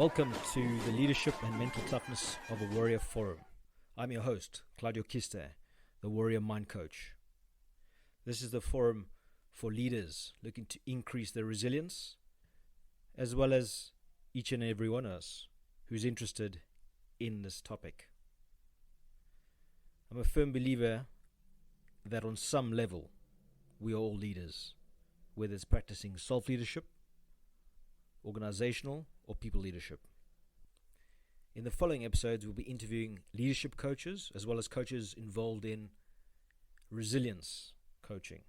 Welcome to the Leadership and Mental Toughness of a Warrior Forum. I'm your host, Claudio Chiste, the Warrior Mind Coach. This is the forum for leaders looking to increase their resilience, as well as each and every one of us who's interested in this topic. I'm a firm believer that on some level, we are all leaders, whether it's practicing self-leadership, organizational, or people leadership. In the following episodes, we'll be interviewing leadership coaches as well as coaches involved in resilience coaching,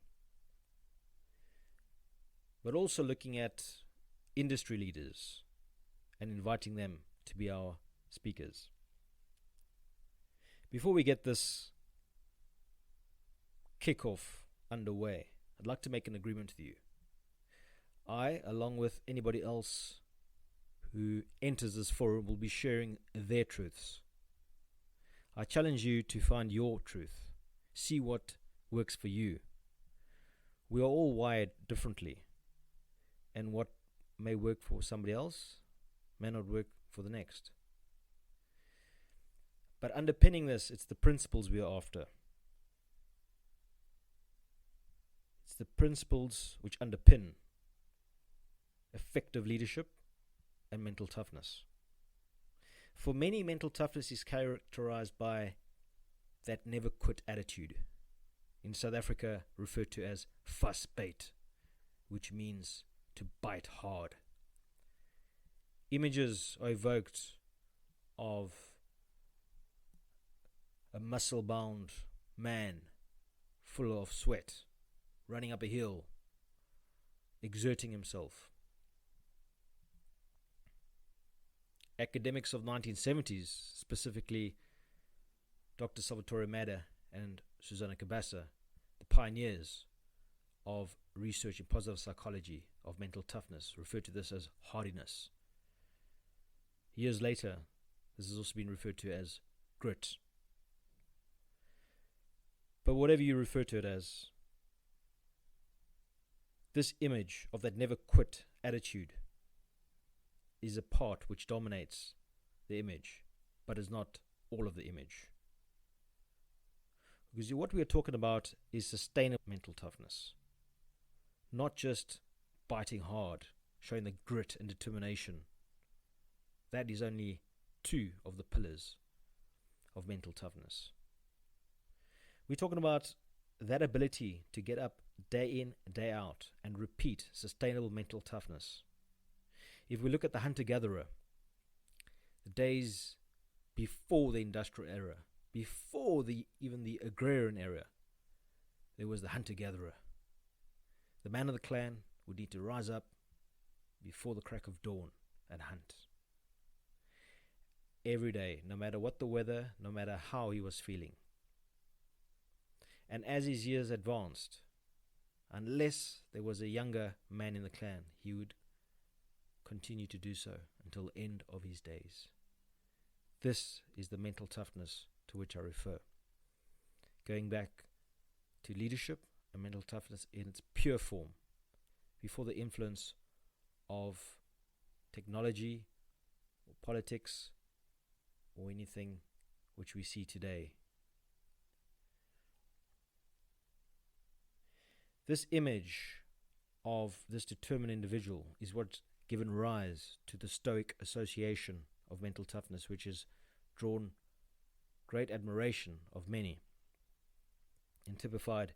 but also looking at industry leaders and inviting them to be our speakers. Before we get this kickoff underway, I'd like to make an agreement with you. I, along with anybody else who enters this forum, will be sharing their truths. I challenge you to find your truth. See what works for you. We are all wired differently, and what may work for somebody else may not work for the next. But underpinning this, it's the principles we are after. It's the principles which underpin effective leadership and mental toughness. For many, mental toughness is characterized by that never quit attitude, in South Africa referred to as vasbyt, which means to bite hard. Images are evoked of a muscle-bound man full of sweat, running up a hill, exerting himself. Academics of 1970s, specifically Dr. Salvatore Madda and Susanna Kabasa, the pioneers of research in positive psychology of mental toughness, referred to this as hardiness. Years later, this has also been referred to as grit. But whatever you refer to it as, this image of that never quit attitude is a part which dominates the image, but is not all of the image. Because what we are talking about is sustainable mental toughness, not just biting hard, showing the grit and determination. That is only two of the pillars of mental toughness. We're talking about that ability to get up day in, day out, and repeat sustainable mental toughness. If we look at the hunter-gatherer, the days before the industrial era, before even the agrarian era, there was the hunter-gatherer. The man of the clan would need to rise up before the crack of dawn and hunt. Every day, no matter what the weather, no matter how he was feeling. And as his years advanced, unless there was a younger man in the clan, he would continue to do so until the end of his days. This is the mental toughness to which I refer. Going back to leadership and mental toughness in its pure form, before the influence of technology or politics or anything which we see today. This image of this determined individual is what's given rise to the Stoic association of mental toughness, which has drawn great admiration of many, and typified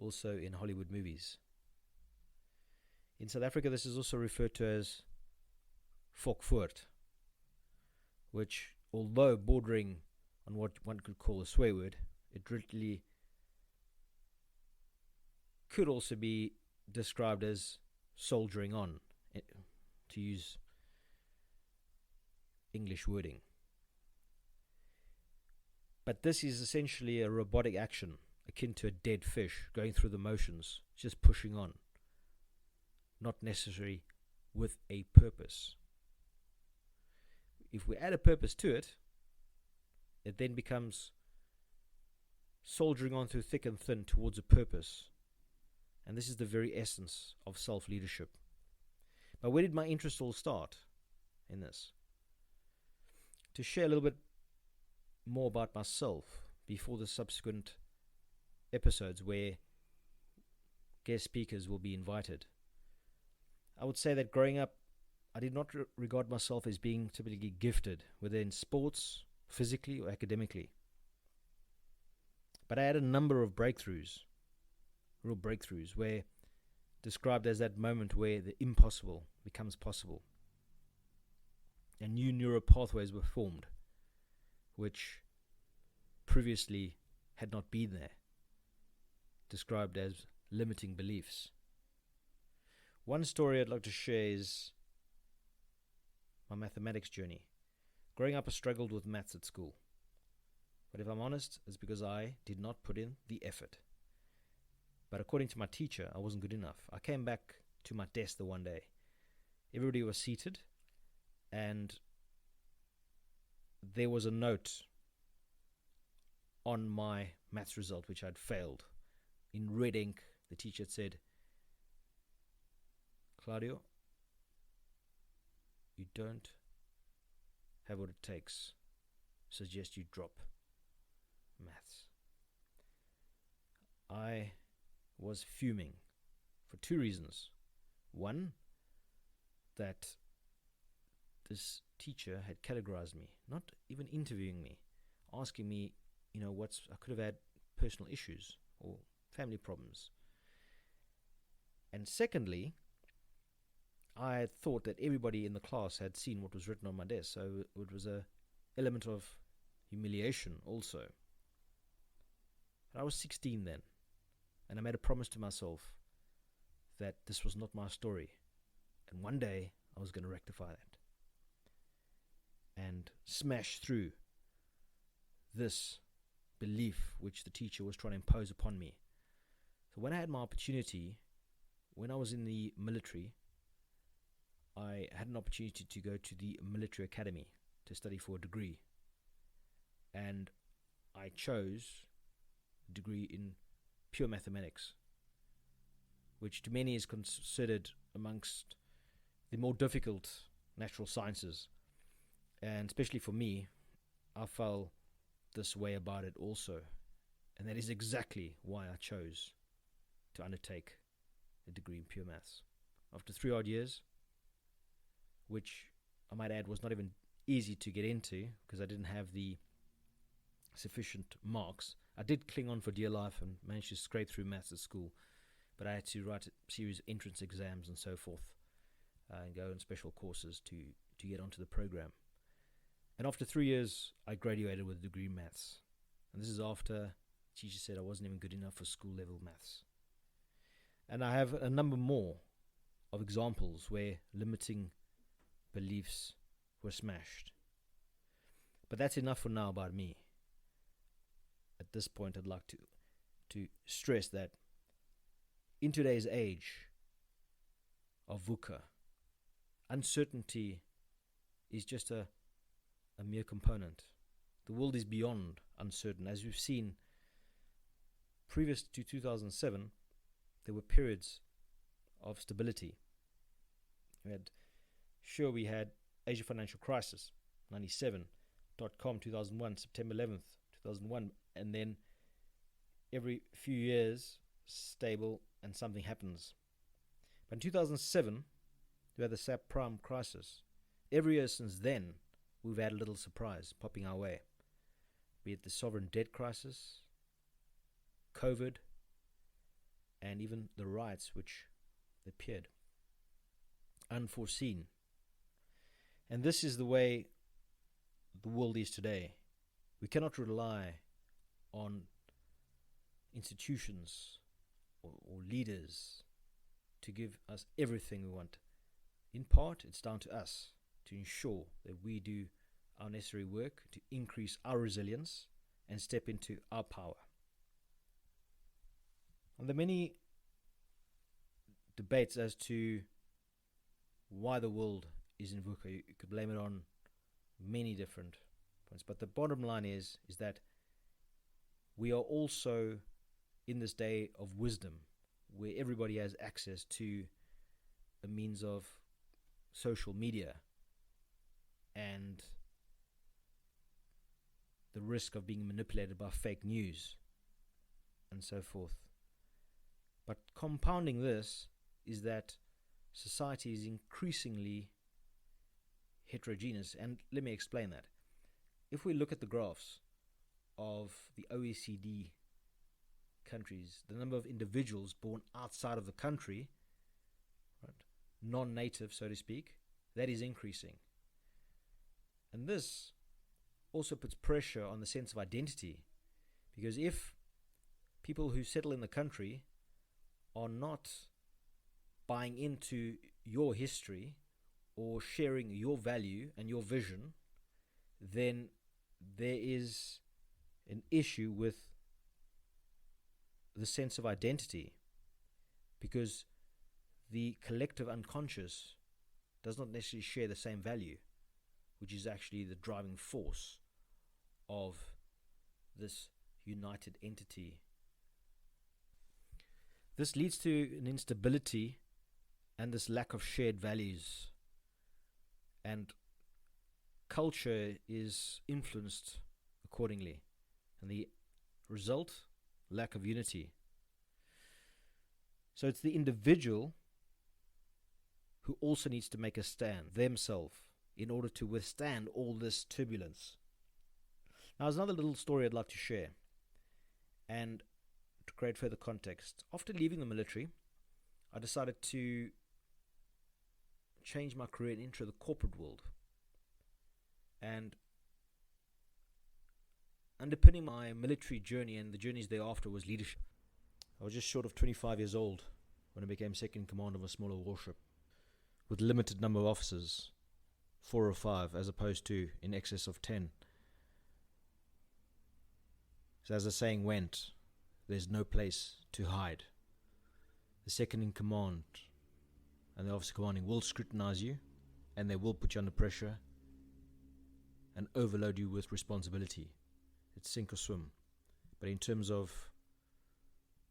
also in Hollywood movies. In South Africa, this is also referred to as volkvoort, which, although bordering on what one could call a swear word, it really could also be described as soldiering on, to use English wording. But this is essentially a robotic action, akin to a dead fish going through the motions, just pushing on, not necessarily with a purpose. If we add a purpose to it, it then becomes soldiering on through thick and thin towards a purpose. And this is the very essence of self-leadership. But where did my interest all start in this? To share a little bit more about myself before the subsequent episodes where guest speakers will be invited. I would say that growing up, I did not regard myself as being typically gifted, whether in sports, physically, or academically. But I had a number of breakthroughs, real breakthroughs, where described as that moment where the impossible becomes possible. And new neural pathways were formed, which previously had not been there, described as limiting beliefs. One story I'd like to share is my mathematics journey. Growing up, I struggled with maths at school. But if I'm honest, it's because I did not put in the effort. But according to my teacher, I wasn't good enough. I came back to my desk the one day. Everybody was seated, and there was a note on my maths result, which I'd failed. In red ink, the teacher had said, "Claudio, you don't have what it takes. Suggest you drop maths." I was fuming for two reasons. One, that this teacher had categorized me, not even interviewing me, asking me, I could have had personal issues or family problems. And secondly, I thought that everybody in the class had seen what was written on my desk, so it was a element of humiliation also. And I was 16 then, and I made a promise to myself that this was not my story, and one day I was going to rectify that and smash through this belief which the teacher was trying to impose upon me. So when I had my opportunity, when I was in the military, I had an opportunity to go to the military academy to study for a degree. And I chose a degree in pure mathematics, which to many is considered amongst the more difficult natural sciences. And especially for me, I felt this way about it also. And that is exactly why I chose to undertake a degree in pure maths. After 3 odd years, which I might add was not even easy to get into because I didn't have the sufficient marks. I did cling on for dear life and managed to scrape through maths at school, but I had to write a series of entrance exams and so forth, and go on special courses to get onto the program. And after 3 years, I graduated with a degree in maths. And this is after the teacher said I wasn't even good enough for school level maths. And I have a number more of examples where limiting beliefs were smashed. But that's enough for now about me. At this point, I'd like to stress that in today's age of VUCA, uncertainty is just a mere component. The world is beyond uncertain. As we've seen, previous to 2007, there were periods of stability. We had Asia Financial Crisis, 97, .com 2001, September 11th, 2001, and then every few years, stable, and something happens. But in 2007, we had the subprime crisis. Every year since then, we've had a little surprise popping our way, be it the sovereign debt crisis, COVID, and even the riots which appeared unforeseen. And this is the way the world is today. We cannot rely on institutions or leaders to give us everything we want. In part, it's down to us to ensure that we do our necessary work to increase our resilience and step into our power. And there are many debates as to why the world is in VUCA. You could blame it on many different points, but the bottom line is that we are also in this day of wisdom, where everybody has access to a means of social media and the risk of being manipulated by fake news and so forth. But compounding this is that society is increasingly heterogeneous, and let me explain that. If we look at the graphs of the OECD countries, the number of individuals born outside of the country, right, non-native, so to speak, that is increasing. And this also puts pressure on the sense of identity, because if people who settle in the country are not buying into your history or sharing your value and your vision, then there is an issue with the sense of identity, because the collective unconscious does not necessarily share the same value, which is actually the driving force of this united entity. This leads to an instability and this lack of shared values, and culture is influenced accordingly, and the result, lack of unity. So it's the individual who also needs to make a stand themselves in order to withstand all this turbulence. Now, there's another little story I'd like to share, and to create further context. After leaving the military, I decided to change my career and enter the corporate world. And underpinning my military journey and the journeys thereafter was leadership. I was just short of 25 years old when I became second in command of a smaller warship with limited number of officers, 4 or 5, as opposed to in excess of 10. So as the saying went, there's no place to hide. The second in command and the officer commanding will scrutinize you, and they will put you under pressure and overload you with responsibility. It's sink or swim. But in terms of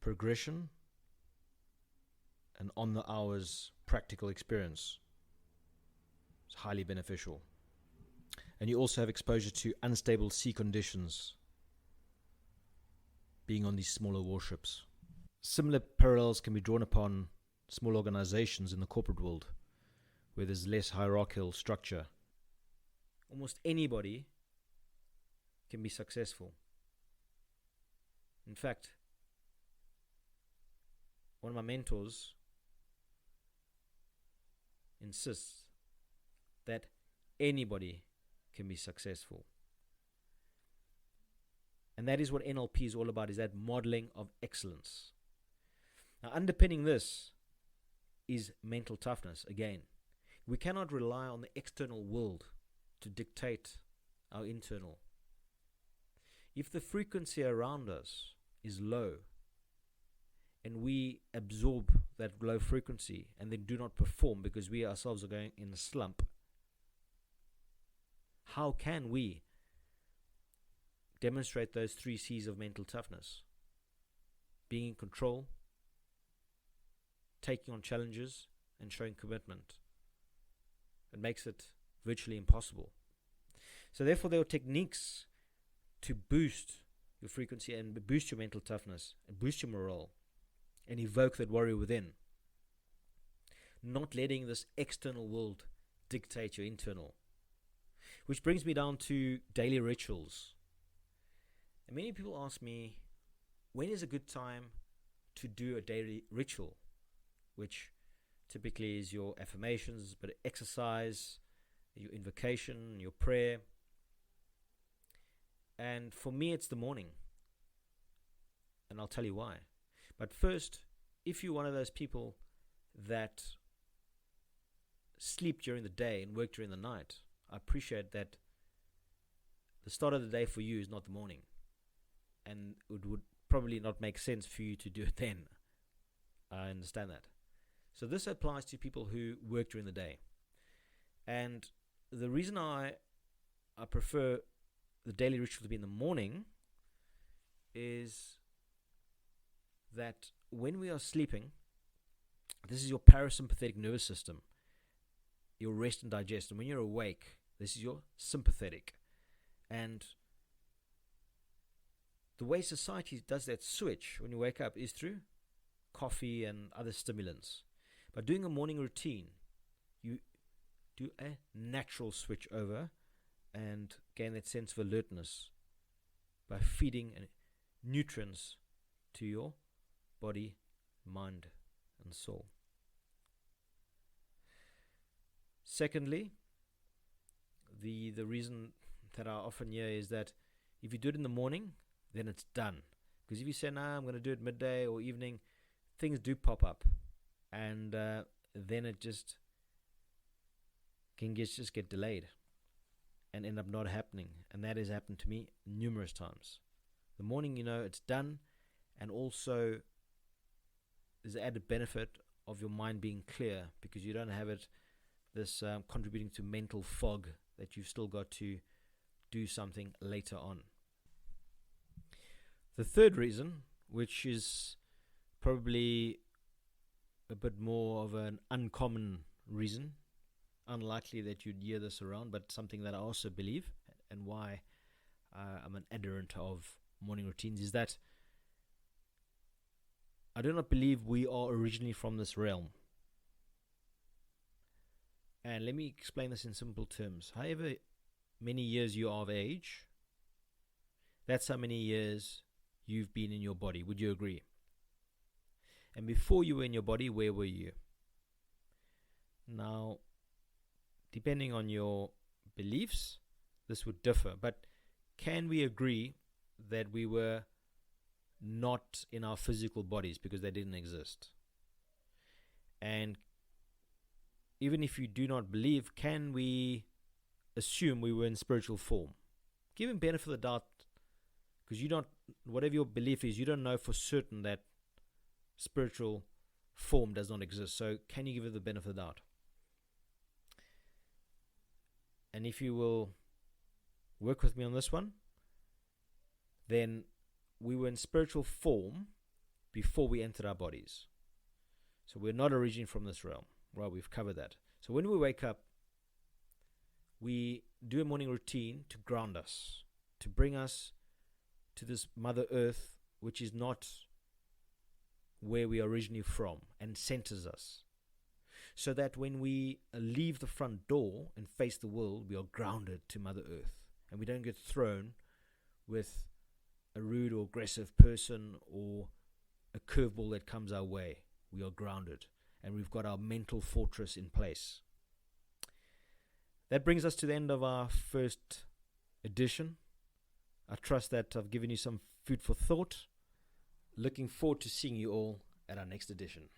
progression and on the hours practical experience, it's highly beneficial. And you also have exposure to unstable sea conditions, being on these smaller warships. Similar parallels can be drawn upon small organizations in the corporate world, where there's less hierarchical structure. Almost anybody can be successful. In fact, one of my mentors insists that anybody can be successful. And that is what NLP is all about, is that modeling of excellence. Now, underpinning this is mental toughness. Again, we cannot rely on the external world to dictate our internal. If the frequency around us is low and we absorb that low frequency and then do not perform because we ourselves are going in a slump, how can we demonstrate those 3 C's of mental toughness? Being in control, taking on challenges, and showing commitment. It makes it virtually impossible. So therefore, there are techniques to boost your frequency and boost your mental toughness and boost your morale and evoke that warrior within. Not letting this external world dictate your internal. Which brings me down to daily rituals. And many people ask me, when is a good time to do a daily ritual? Which typically is your affirmations, but exercise, your invocation, your prayer. And for me, it's the morning. And I'll tell you why. But first, if you're one of those people that sleep during the day and work during the night, I appreciate that the start of the day for you is not the morning. and it would probably not make sense for you to do it then. I understand that. So this applies to people who work during the day. And the reason I prefer the daily ritual to be in the morning is that when we are sleeping, this is your parasympathetic nervous system, your rest and digest. And when you're awake, this is your sympathetic. And the way society does that switch when you wake up is through coffee and other stimulants. By doing a morning routine, you do a natural switch over and gain that sense of alertness by feeding nutrients to your body, mind, and soul. Secondly, the reason that I often hear is that if you do it in the morning, then it's done. Because if you say, I'm going to do it midday or evening, things do pop up. And then it just can just get delayed and end up not happening. And that has happened to me numerous times. The morning, it's done. And also, there's the added benefit of your mind being clear, because you don't have this contributing to mental fog that you've still got to do something later on. The third reason, which is probably a bit more of an uncommon reason, unlikely that you'd hear this around, but something that I also believe, and why I'm an adherent of morning routines, is that I do not believe we are originally from this realm. And let me explain this in simple terms. However many years you are of age, that's how many years you've been in your body. Would you agree? And before you were in your body, where were you? Now, depending on your beliefs, this would differ. But can we agree that we were not in our physical bodies because they didn't exist? And even if you do not believe, can we assume we were in spiritual form? Give him benefit of the doubt, because you don't, whatever your belief is, you don't know for certain that spiritual form does not exist. So can you give it the benefit of the doubt? And if you will work with me on this one, then we were in spiritual form before we entered our bodies. So we're not originating from this realm. Right, we've covered that. So when we wake up, we do a morning routine to ground us, to bring us to this Mother Earth, which is not where we are originally from, and centers us. So that when we leave the front door and face the world, we are grounded to Mother Earth. And we don't get thrown with a rude or aggressive person or a curveball that comes our way. We are grounded. And we've got our mental fortress in place. That brings us to the end of our first edition. I trust that I've given you some food for thought. Looking forward to seeing you all at our next edition.